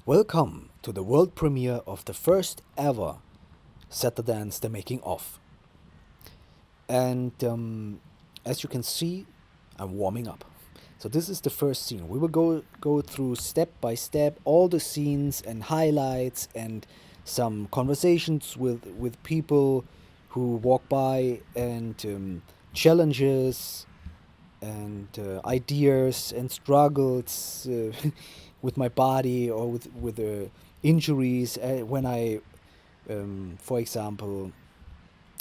Welcome to the world premiere of the first ever Saturdance the Making of. And as you can see, I'm warming up. So this is the first scene. We will go through step by step all the scenes and highlights and some conversations with people who walk by and challenges and ideas and struggles with my body or with injuries when I, for example,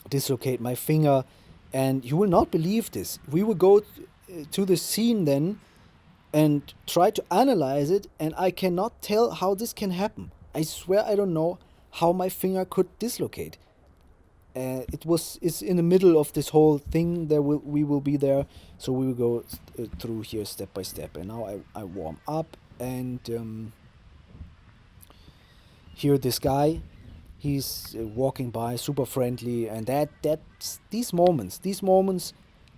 dislocate my finger. And you will not believe this. We will go to the scene then and try to analyze it, and I cannot tell how this can happen. I swear I don't know how my finger could dislocate. It's in the middle of this whole thing. We will be there, so we will go through here step by step. And now I warm up, and here this guy, he's walking by, super friendly, and that's these moments,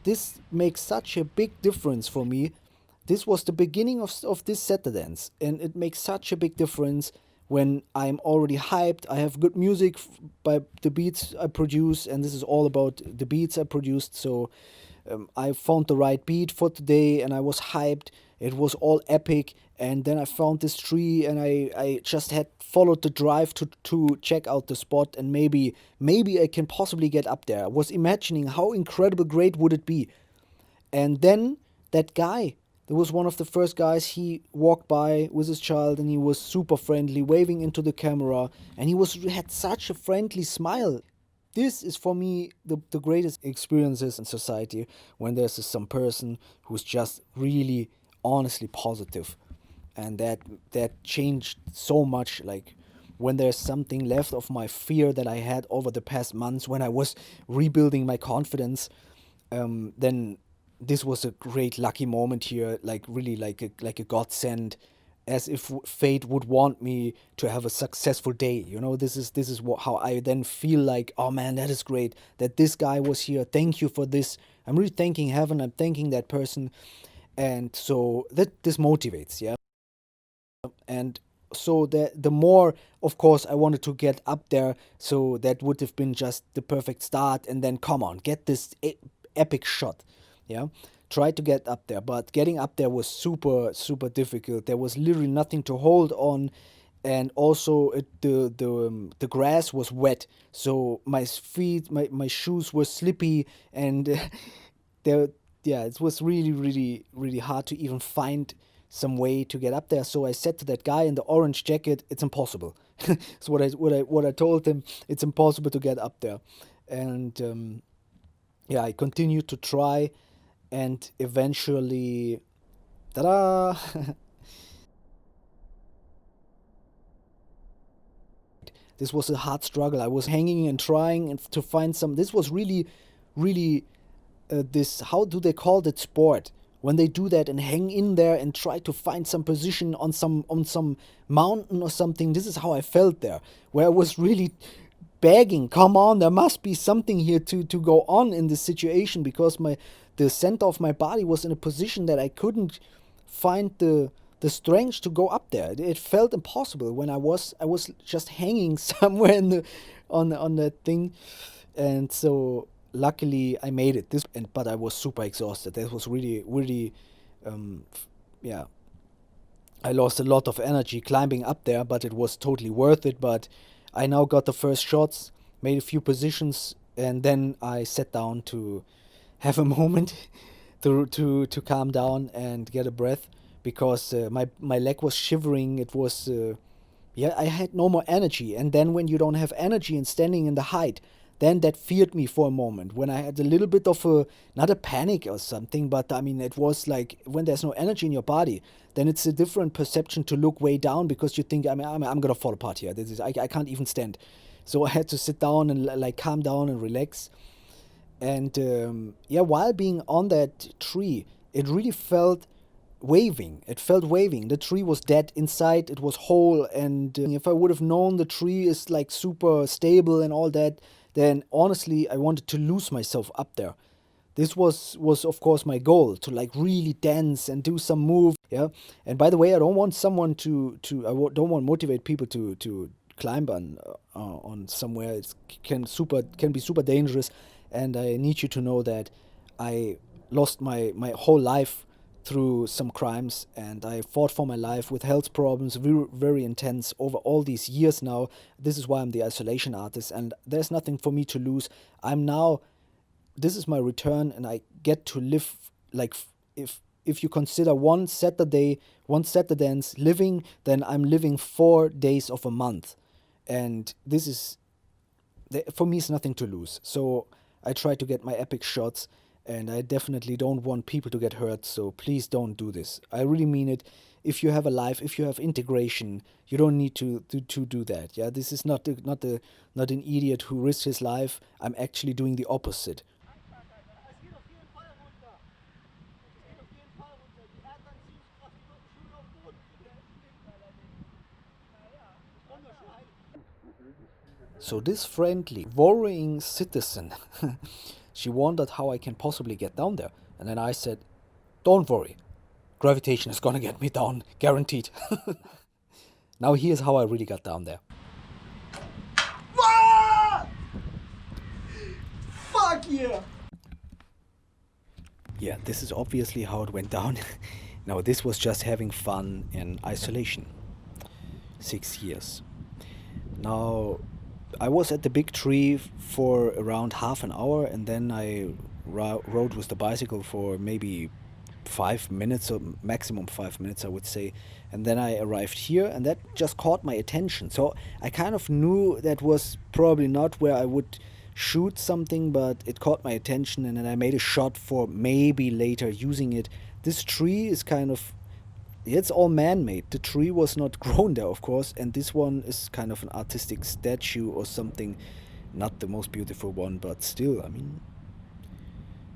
this makes such a big difference for me. This was the beginning of this Saturdance, and it makes such a big difference when I'm already hyped. I have good music by the beats I produce, and this is all about the beats I produced. So I found the right beat for today, and I was hyped. It was all epic, and then I found this tree, and I just had followed the drive to check out the spot, and maybe I can possibly get up there. I was imagining how incredible great would it be. And then that guy, there was one of the first guys, he walked by with his child, and he was super friendly, waving into the camera, and he had such a friendly smile. This is for me the greatest experiences in society, when there's some person who's just really honestly positive, and that changed so much. Like when there's something left of my fear that I had over the past months when I was rebuilding my confidence, then this was a great lucky moment here, like really like a godsend, as if fate would want me to have a successful day. This is how I then feel like, oh man, that is great that this guy was here. Thank you for this. I'm really thanking heaven. I'm thanking that person. And so this motivates, yeah. And so the more, of course, I wanted to get up there, so that would have been just the perfect start, and then come on, get this epic shot, yeah. Try to get up there, but getting up there was super super difficult. There was literally nothing to hold on, and also the grass was wet, so my feet, my shoes were slippy, and there, yeah, it was really really really hard to even find some way to get up there. So I said to that guy in the orange jacket, it's impossible. So what I told him, it's impossible to get up there. And yeah, I continued to try, and eventually, ta-da! This was a hard struggle. I was hanging and trying to find some. This was really, really, this. How do they call that sport? When they do that and hang in there and try to find some position on some mountain or something. This is how I felt there, where I was really begging, come on, there must be something here to go on in this situation, because the center of my body was in a position that I couldn't find the strength to go up there. It felt impossible when I was just hanging somewhere on that thing. And so luckily I made it. But I was super exhausted. That was really really yeah. I lost a lot of energy climbing up there, but it was totally worth it. But I now got the first shots, made a few positions, and then I sat down to have a moment to calm down and get a breath, because my leg was shivering. It was yeah, I had no more energy. And then when you don't have energy and standing in the height, then that feared me for a moment, when I had a little bit of not a panic or something, but I mean, it was like when there's no energy in your body, then it's a different perception to look way down, because you think, I'm gonna fall apart here. I can't even stand. So I had to sit down and like calm down and relax. And yeah, while being on that tree, it really felt waving. It felt waving. The tree was dead inside. It was whole. And if I would have known the tree is like super stable and all that, then honestly, I wanted to lose myself up there. This was of course my goal, to like really dance and do some move. Yeah. And by the way, I don't want someone don't want to motivate people to climb on somewhere. It can be super dangerous, and I need you to know that I lost my whole life through some crimes, and I fought for my life with health problems, very, very intense over all these years now. This is why I'm the isolation artist, and there's nothing for me to lose. This is my return, and I get to live like, if you consider one Saturday dance living, then I'm living 4 days of a month, and this is, for me, it's nothing to lose. So I try to get my epic shots, and I definitely don't want people to get hurt. So please don't do this. I really mean it. If you have a life, if you have integration, you don't need to do that. Yeah, this is not an idiot who risks his life. I'm actually doing the opposite. So this friendly, worrying citizen, she wondered how I can possibly get down there. And then I said, don't worry, gravitation is gonna get me down, guaranteed. Now here's how I really got down there. Fuck yeah! Yeah, this is obviously how it went down. Now this was just having fun in isolation. 6 years. Now, I was at the big tree for around half an hour, and then I rode with the bicycle for maybe 5 minutes, or maximum 5 minutes, I would say. And then I arrived here, and that just caught my attention. So I kind of knew that was probably not where I would shoot something, but it caught my attention, and then I made a shot for maybe later using it. This tree is kind of, it's all man-made. The tree was not grown there, of course, and this one is kind of an artistic statue or something. Not the most beautiful one, but still, I mean,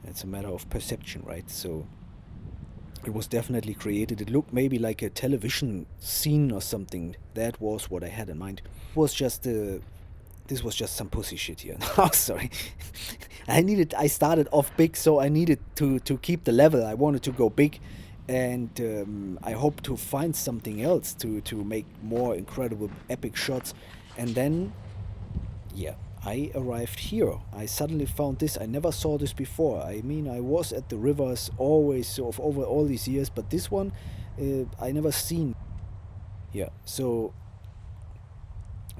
it's a matter of perception, right? So it was definitely created. It looked maybe like a television scene or something. That was what I had in mind. This was just some pussy shit here. Oh, sorry. I started off big, so I needed to keep the level. I wanted to go big. And I hope to find something else to make more incredible epic shots. And then, yeah, I arrived here. I suddenly found this. I never saw this before. I mean, I was at the rivers always, sort of over all these years, but this one I never seen. Yeah, so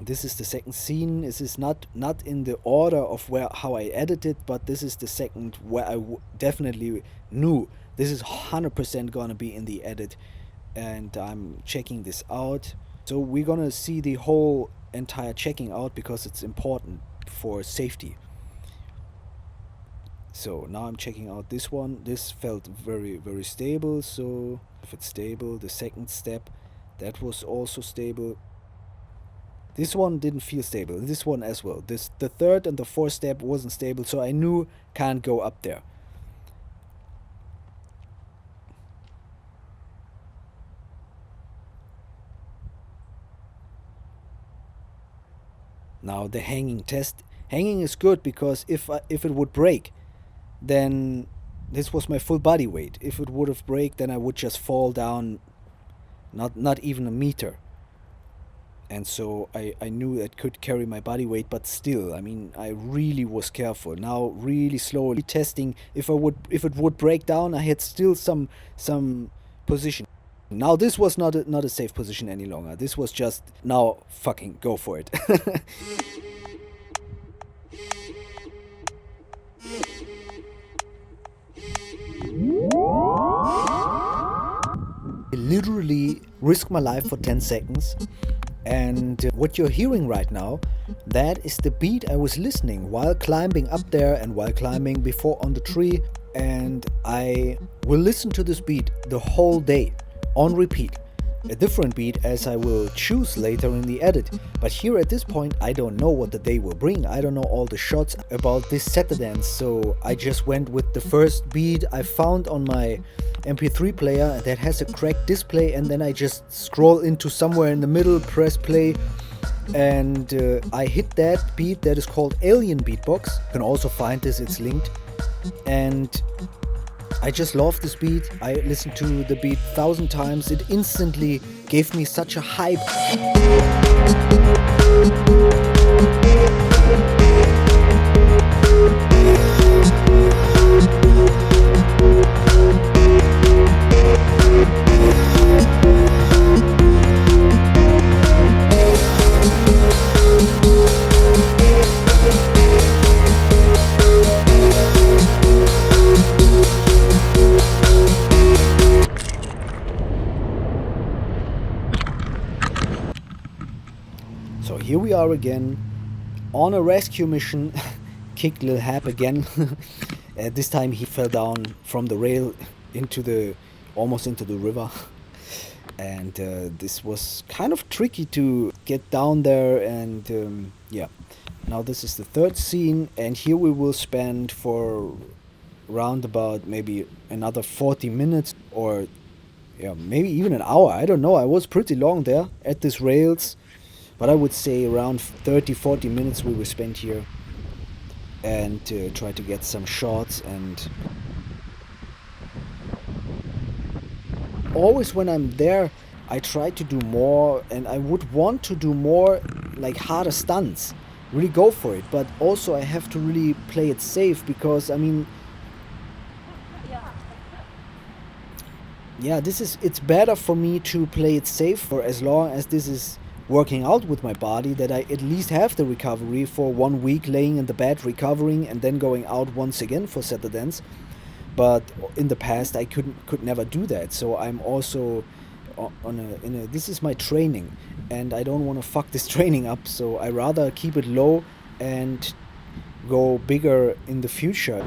this is the second scene. This is not in the order of how I edited, but this is the second where I definitely knew this is 100% gonna be in the edit, and I'm checking this out. So we're gonna see the whole entire checking out because it's important for safety. So now I'm checking out this one. This felt very, very stable. So if it's stable, the second step, that was also stable. This one didn't feel stable. This one as well. The third and the fourth step wasn't stable, so I knew can't go up there. Now the hanging test. Hanging is good because if it would break, then this was my full body weight. If it would have break, then I would just fall down, not even a meter. And so I knew it could carry my body weight, but still, I mean, I really was careful. Now really slowly testing if it would break down, I had still some position. Now this was not a safe position any longer. This was just, now fucking go for it. I literally risked my life for 10 seconds. And what you're hearing right now, that is the beat I was listening while climbing up there and while climbing before on the tree. And I will listen to this beat the whole day on repeat. A different beat as I will choose later in the edit. But here at this point, I don't know what the day will bring. I don't know all the shots about this Saturdance. So I just went with the first beat I found on my MP3 player that has a cracked display, and then I just scroll into somewhere in the middle, press play, and I hit that beat that is called Alien Beatbox. You can also find this, it's linked. and I just love this beat. I listened to the beat 1,000 times. It instantly gave me such a hype. So here we are again on a rescue mission. Kicked Lil Hap again. This time he fell down from the rail almost into the river. And this was kind of tricky to get down there. And yeah, now this is the third scene, and here we will spend for round about maybe another 40 minutes, or yeah, maybe even an hour. I don't know. I was pretty long there at these rails. But I would say around 30-40 minutes we will spend here, and try to get some shots. And always when I'm there, I try to do more, and I would want to do more like harder stunts, really go for it. But also I have to really play it safe, because I mean, yeah, it's better for me to play it safe for as long as this is working out with my body, that I at least have the recovery for 1 week laying in the bed recovering and then going out once again for Saturdays. But in the past I could never do that. So I'm also this is my training, and I don't want to fuck this training up. So I rather keep it low and go bigger in the future.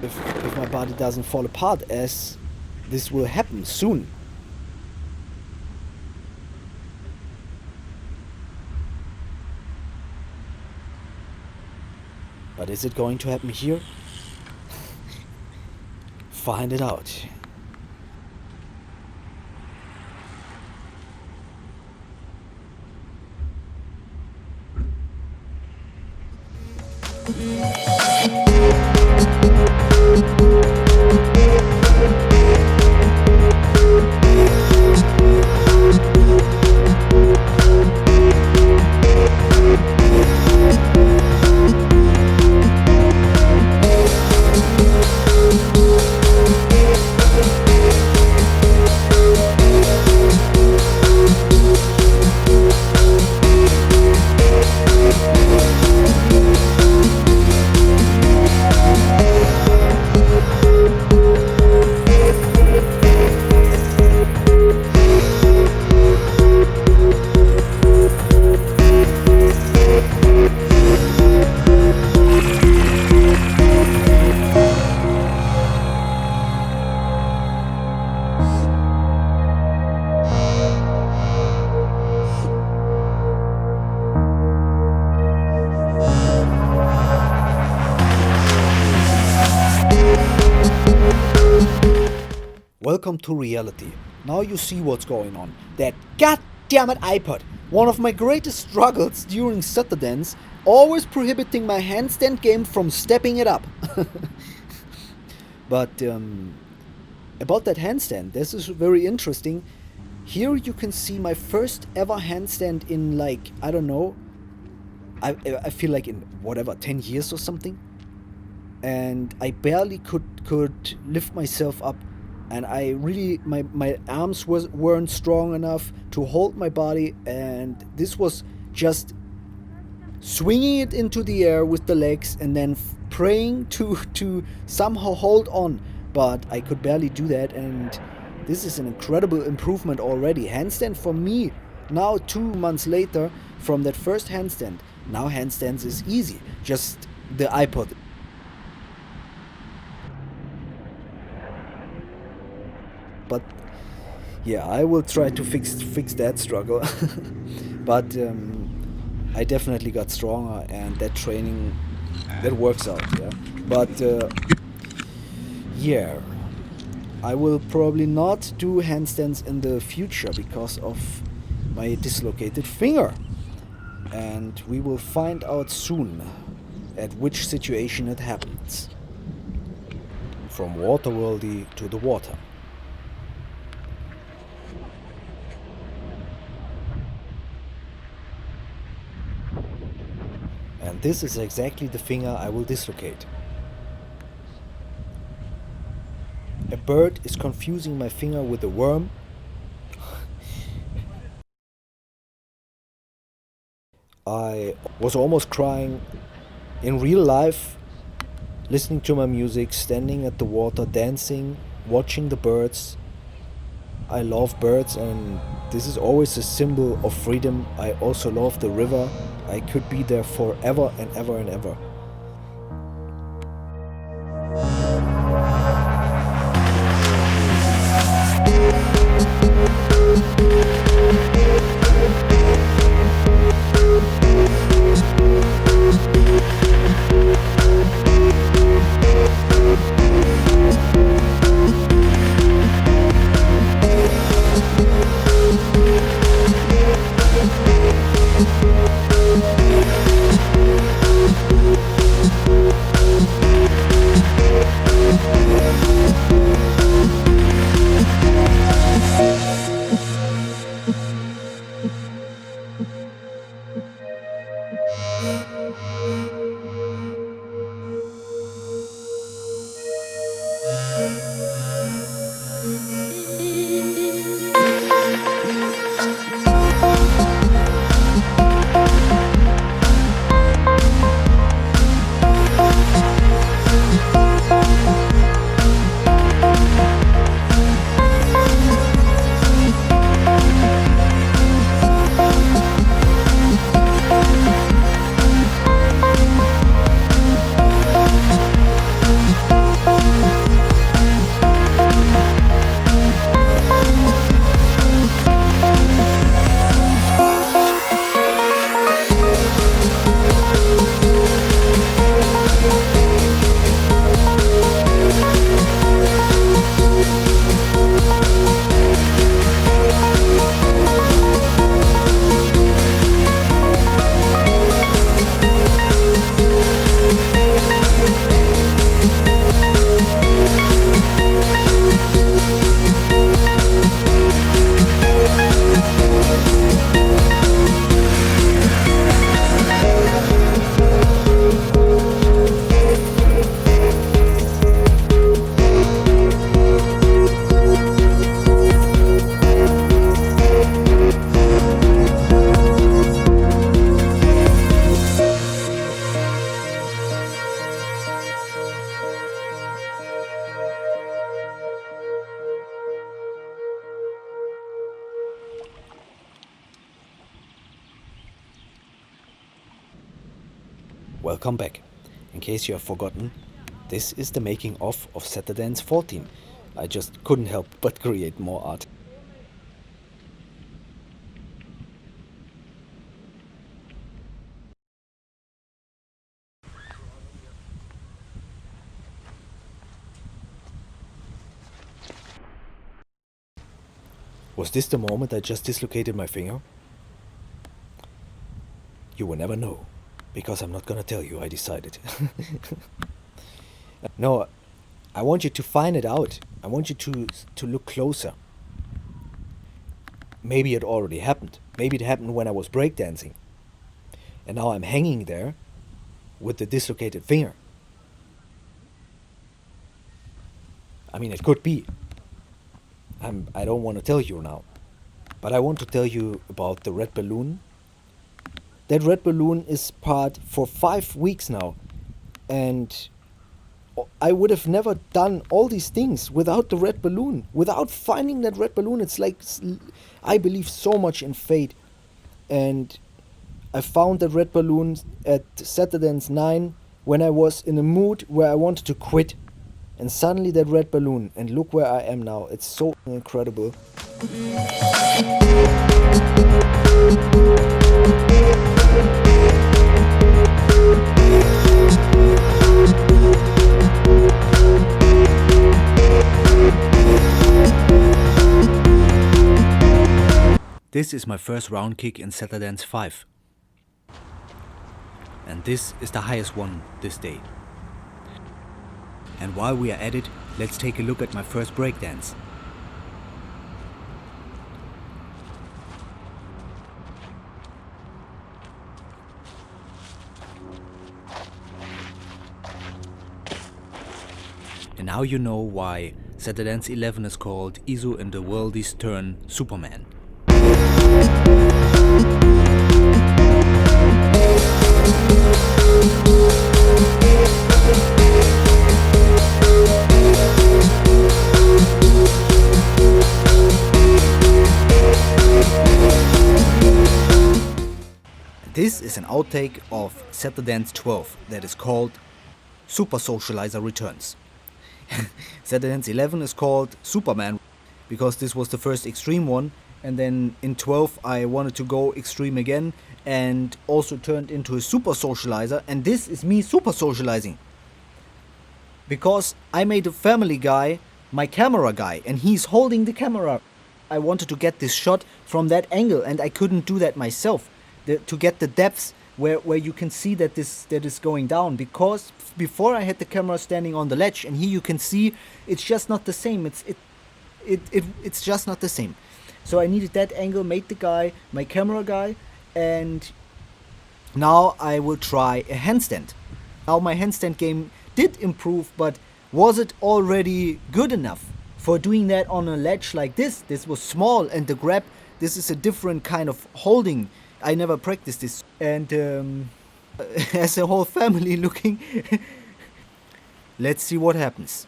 If my body doesn't fall apart, as this will happen soon. But is it going to happen here? Find it out. Welcome to reality. Now you see what's going on. That goddammit iPod, one of my greatest struggles during Saturdays, always prohibiting my handstand game from stepping it up. But about that handstand, this is very interesting. Here you can see my first ever handstand in, like, I don't know, I feel like in whatever, 10 years or something. And I barely could lift myself up. And I really, my arms weren't strong enough to hold my body, and this was just swinging it into the air with the legs and then praying to somehow hold on. But I could barely do that, and this is an incredible improvement already. Handstand for me, now 2 months later from that first handstand, now handstands is easy, just the iPod. But yeah, I will try to fix that struggle. But I definitely got stronger, and that training, that works out. Yeah. But yeah, I will probably not do handstands in the future because of my dislocated finger, and we will find out soon. at which situation it happens. From water worldy to the water. And this is exactly the finger I will dislocate. A bird is confusing my finger with a worm. I was almost crying in real life, listening to my music, standing at the water, dancing, watching the birds. I love birds, and this is always a symbol of freedom. I also love the river. I could be there forever and ever and ever. Welcome back. In case you have forgotten, this is the making of Saturdance 14. I just couldn't help but create more art. Was this the moment I just dislocated my finger? You will never know, because I'm not gonna tell you, I decided. No, I want you to find it out. I want you to look closer. Maybe it already happened. Maybe it happened when I was breakdancing. And now I'm hanging there with the dislocated finger. I mean, it could be. I don't want to tell you now. But I want to tell you about the red balloon. That red balloon is part for 5 weeks now. And I would have never done all these things without the red balloon. Without finding that red balloon. It's like, I believe so much in fate. And I found that red balloon at Saturdance 9 when I was in a mood where I wanted to quit. And suddenly that red balloon, and look where I am now. It's so incredible. This is my first round kick in Saturdance 5. and this is the highest one this day. And while we are at it, let's take a look at my first breakdance. And now you know why Saturdance 11 is called Iso and the Worldys turn Superman. This is an outtake of Saturdance 12 that is called SUPERSOCIALIZOR Returns. Saturdance 11 is called Superman because this was the first extreme one, and then in 12 I wanted to go extreme again and also turned into a super socializer, and this is me super socializing. Because I made a family guy my camera guy and he's holding the camera. I wanted to get this shot from that angle and I couldn't do that myself to get the depths where you can see that that is going down, because before I had the camera standing on the ledge, and here you can see it's just not the same. It's just not the same. So I needed that angle, made the guy my camera guy, and now I will try a handstand. Now my handstand game did improve, but was it already good enough for doing that on a ledge like this? This was small, and the grab, this is a different kind of holding. I never practiced this, and as a whole family looking, let's see what happens.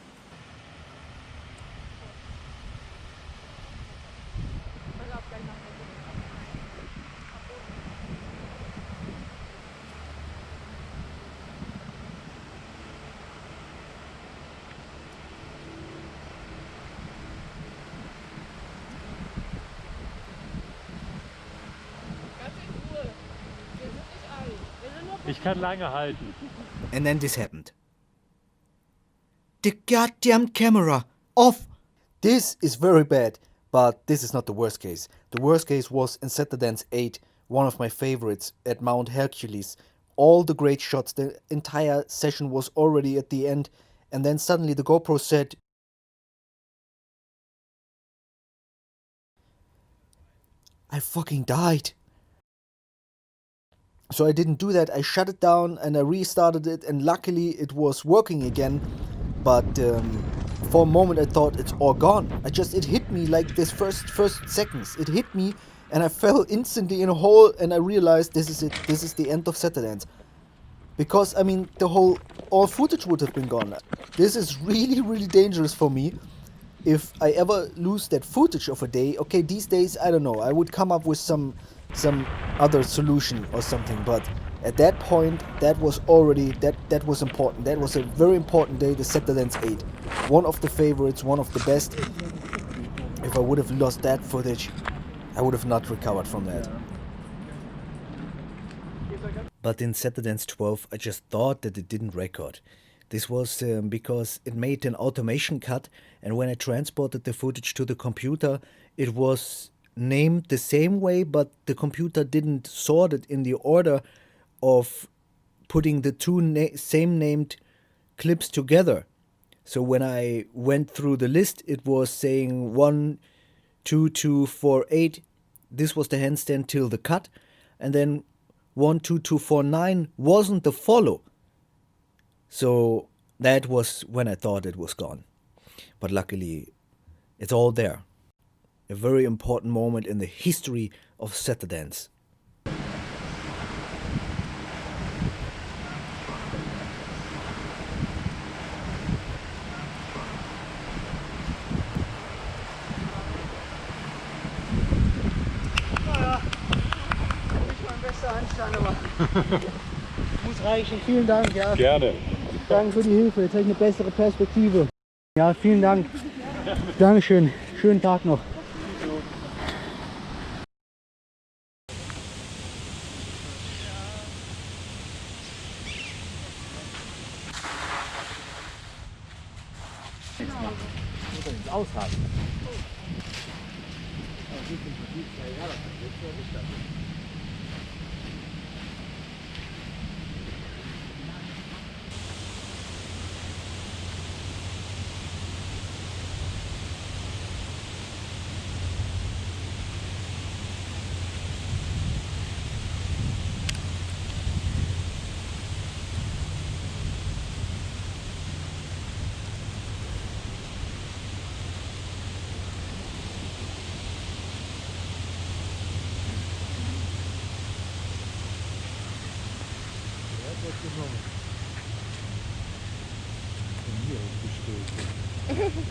Ich kann lange halten. And then this happened. The goddamn camera off! This is very bad, but this is not the worst case. The worst case was in Saturdance 8, one of my favorites at Mount Hercules. All the great shots, the entire session was already at the end, and then suddenly the GoPro said, I fucking died. So I didn't do that. I shut it down and I restarted it, and luckily it was working again. But for a moment I thought it's all gone. It hit me like this first seconds. It hit me and I fell instantly in a hole, and I realized this is it. This is the end of Saturdance. Because I mean all footage would have been gone. This is really, really dangerous for me. If I ever lose that footage of a day, okay, these days, I don't know, I would come up with some other solution or something, but at that point, that was already, that was important. That was a very important day, the Saturdance 8. One of the favorites, one of the best. If I would have lost that footage, I would have not recovered from that. But in Saturdance 12, I just thought that it didn't record. This was because it made an automation cut, and when I transported the footage to the computer, it was named the same way, but the computer didn't sort it in the order of putting the two same named clips together. So when I went through the list, it was saying 1, 2, 2, 4, 8. This was the handstand till the cut, and then 1, 2, 2, 4, 9 wasn't the follow. So that was when I thought it was gone. But luckily, it's all there. A very important moment in the history of Saturdance. Naja, nicht mein bester Handstand, aber muss reichen. Vielen Dank, ja. Gerne. Danke für die Hilfe, jetzt habe ich eine bessere Perspektive. Ja, vielen Dank. Dankeschön. Schönen Tag noch. Aushalten. genommen. Von mir aufgestellt.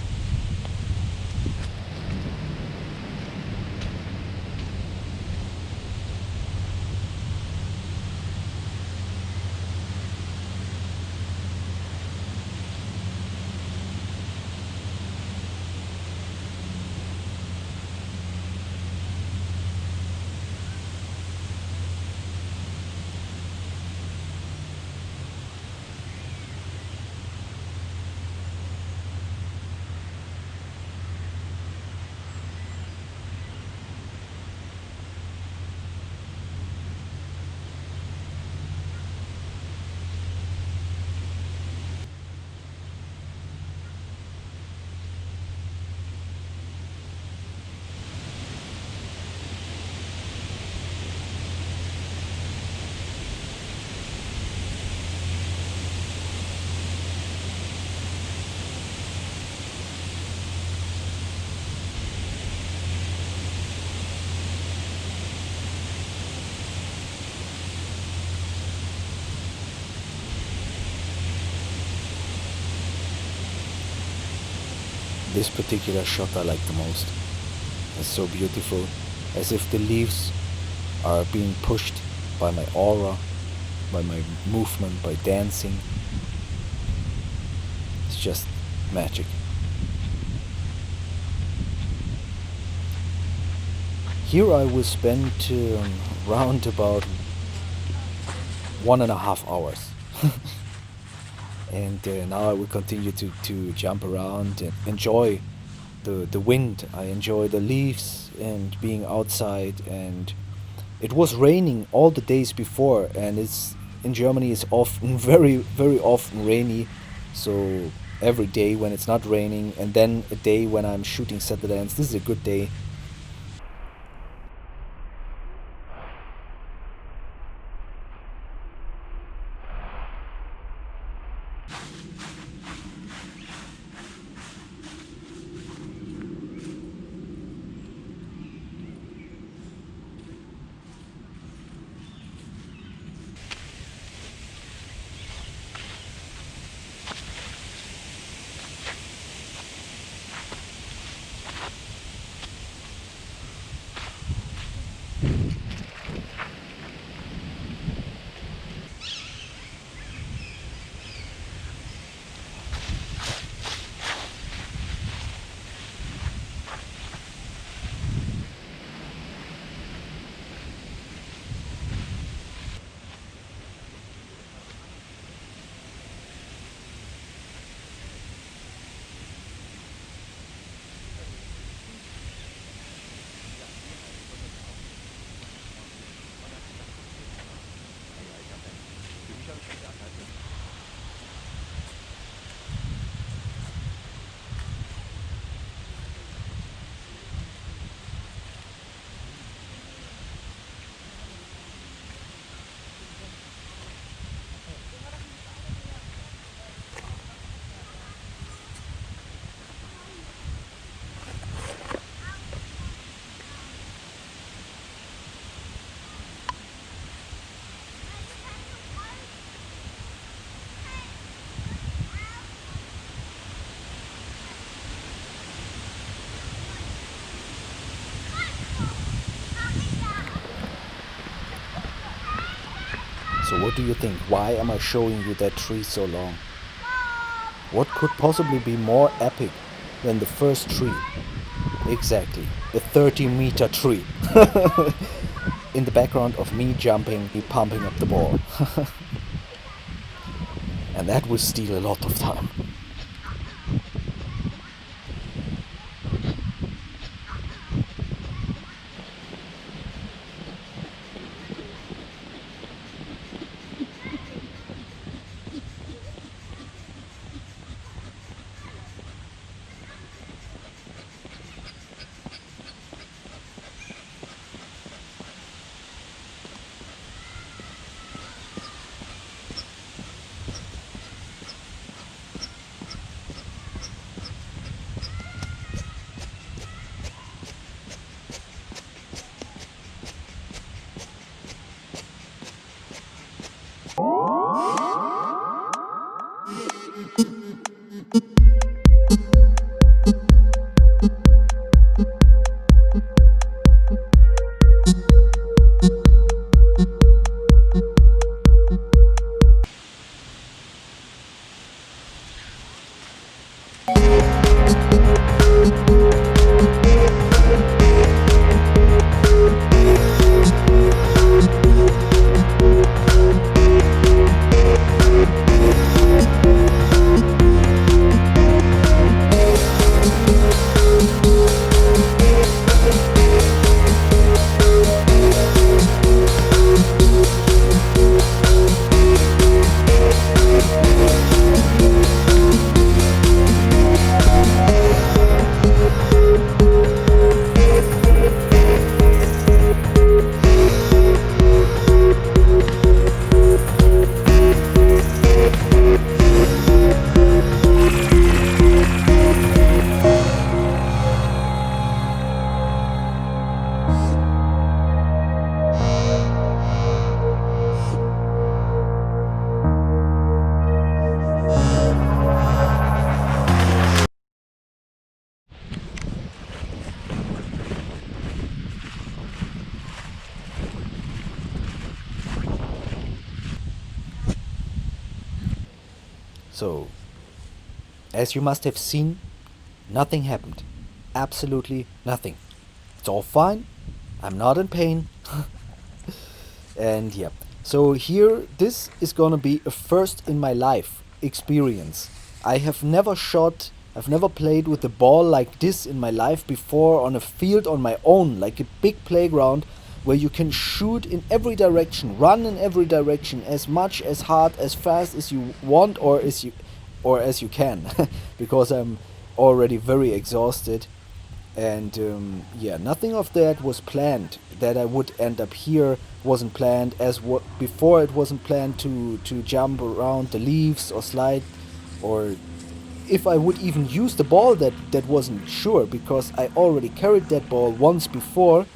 This particular shot I like the most. It's so beautiful, as if the leaves are being pushed by my aura, by my movement, by dancing. It's just magic. Here I will spend round about 1.5 hours. And now I will continue to jump around and enjoy the wind. I enjoy the leaves and being outside. And it was raining all the days before, and it's in Germany it's often very, very often rainy. So every day when it's not raining, and then a day when I'm shooting Saturdance, this is a good day. So what do you think? Why am I showing you that tree so long? What could possibly be more epic than the first tree? Exactly, a 30-meter tree. In the background of me jumping, me pumping up the ball. And that would steal a lot of time. So, as you must have seen, nothing happened. Absolutely nothing. It's all fine. I'm not in pain. And yeah. So here, this is gonna be a first in my life experience. I've never played with a ball like this in my life before on a field on my own, like a big playground where you can shoot in every direction, run in every direction, as much, as hard, as fast as you want, or as you can, because I'm already very exhausted. And yeah, nothing of that was planned. That I would end up here wasn't planned. As what before, it wasn't planned to jump around the leaves or slide, or if I would even use the ball. That wasn't sure, because I already carried that ball once before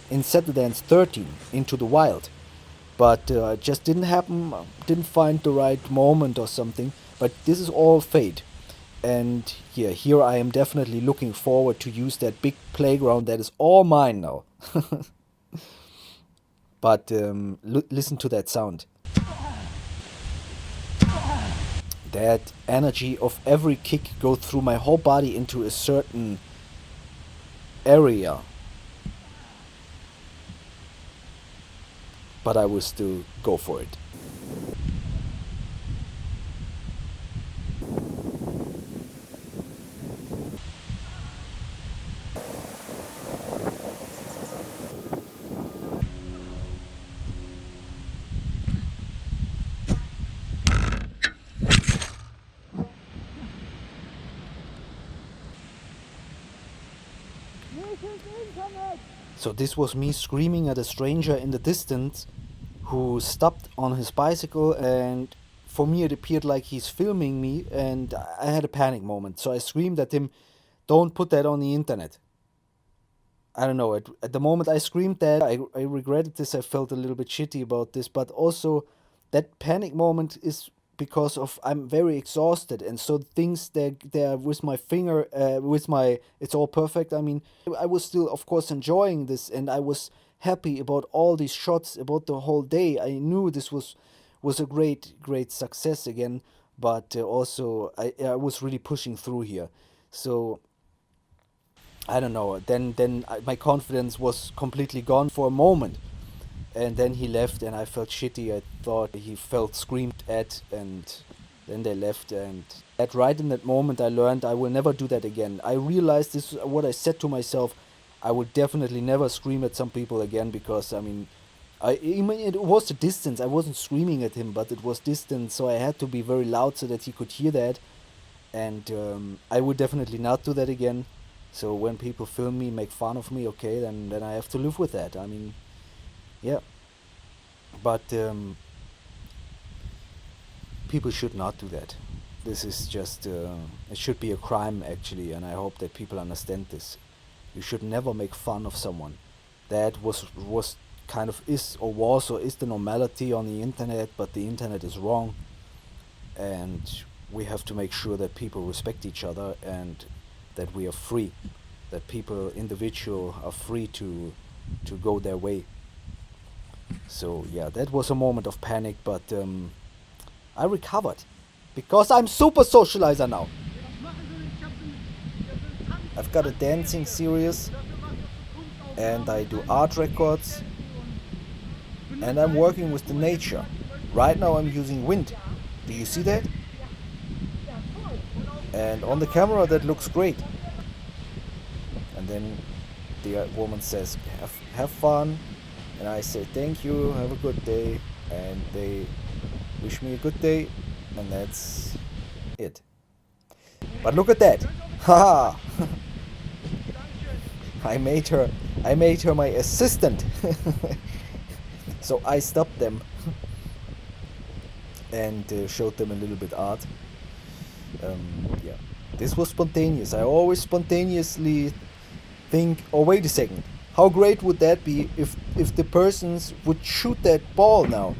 in Saturdance 13 into the wild. But it just didn't happen. Didn't find the right moment or something. But this is all fate. And yeah, here I am definitely looking forward to use that big playground that is all mine now. But listen to that sound. That energy of every kick goes through my whole body into a certain area. But I will still go for it. So this was me screaming at a stranger in the distance who stopped on his bicycle, and for me it appeared like he's filming me, and I had a panic moment. So I screamed at him, "Don't put that on the internet." I don't know, at the moment I screamed that, I regretted this, I felt a little bit shitty about this, but also that panic moment is because of I'm very exhausted, and so things they're with my finger, with my, it's all perfect. I mean, I was still of course enjoying this, and I was happy about all these shots, about the whole day. I knew this was a great success again, but also I was really pushing through here. So I don't know. Then my confidence was completely gone for a moment, and then he left, and I felt shitty. I thought he felt screamed at, and then they left. And at right in that moment, I learned I will never do that again. I realized this is what I said to myself. I will definitely never scream at some people again, because I mean, it was the distance. I wasn't screaming at him, but it was distance, so I had to be very loud so that he could hear that. And I would definitely not do that again. So when people film me, make fun of me, okay, then I have to live with that. I mean, yeah. But people should not do that. This is just, it should be a crime actually, and I hope that people understand this. You should never make fun of someone. That was kind of is or was or is the normality on the internet, but the internet is wrong. And we have to make sure that people respect each other, and that we are free, that people, individual, are free to go their way. So yeah, that was a moment of panic, but I recovered, because I'm super socializer now. I've got a dancing series, and I do art records, and I'm working with the nature. Right now I'm using wind. Do you see that? And on the camera that looks great. And then the woman says, have fun. And I say, thank you, have a good day. And they wish me a good day. And that's it. But look at that. Haha. I made her my assistant. So I stopped them and showed them a little bit art. Yeah, this was spontaneous. I always spontaneously think, oh wait a second, how great would that be if the persons would shoot that ball now?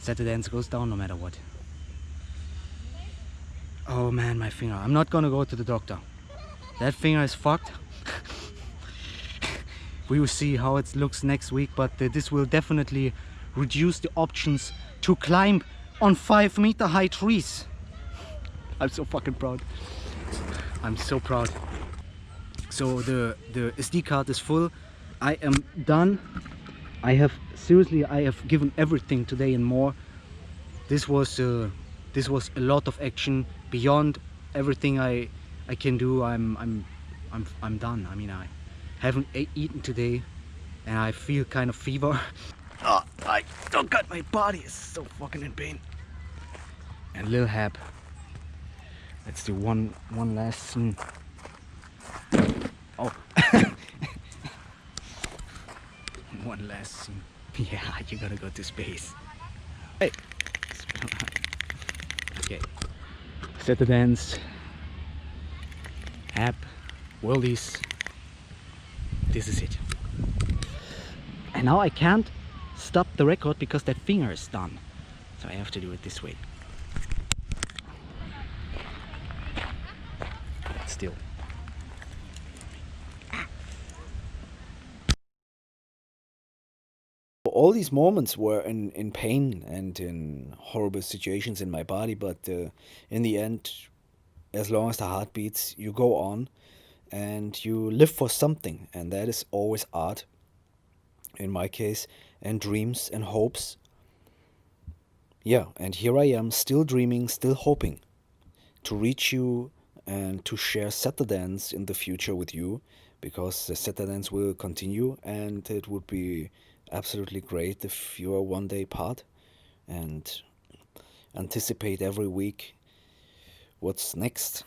Saturdance goes down no matter what. Oh man, my finger. I'm not gonna go to the doctor. That finger is fucked. We will see how it looks next week, but this will definitely reduce the options to climb on 5-meter high trees. I'm so fucking proud. I'm so proud. So the SD card is full. I am done. I have given everything today and more. This was a lot of action beyond everything I can do. I'm done. I mean, I haven't eaten today and I feel kind of fever. Oh, I don't got my body is so fucking in pain. And Lil Hap. Let's do one last scene. Oh. One last scene. Yeah, you gotta go to space. Hey. Okay. Saturdance. Hap. Worldys. This is it. And now I can't stop the record because that finger is done. So I have to do it this way. Still. All these moments were in pain and in horrible situations in my body, but in the end, as long as the heart beats, you go on and you live for something, and that is always art, in my case, and dreams and hopes. Yeah, and here I am, still dreaming, still hoping to reach you and to share Saturdance in the future with you, because the Saturdance will continue, and it would be absolutely great if you are one day part and anticipate every week what's next.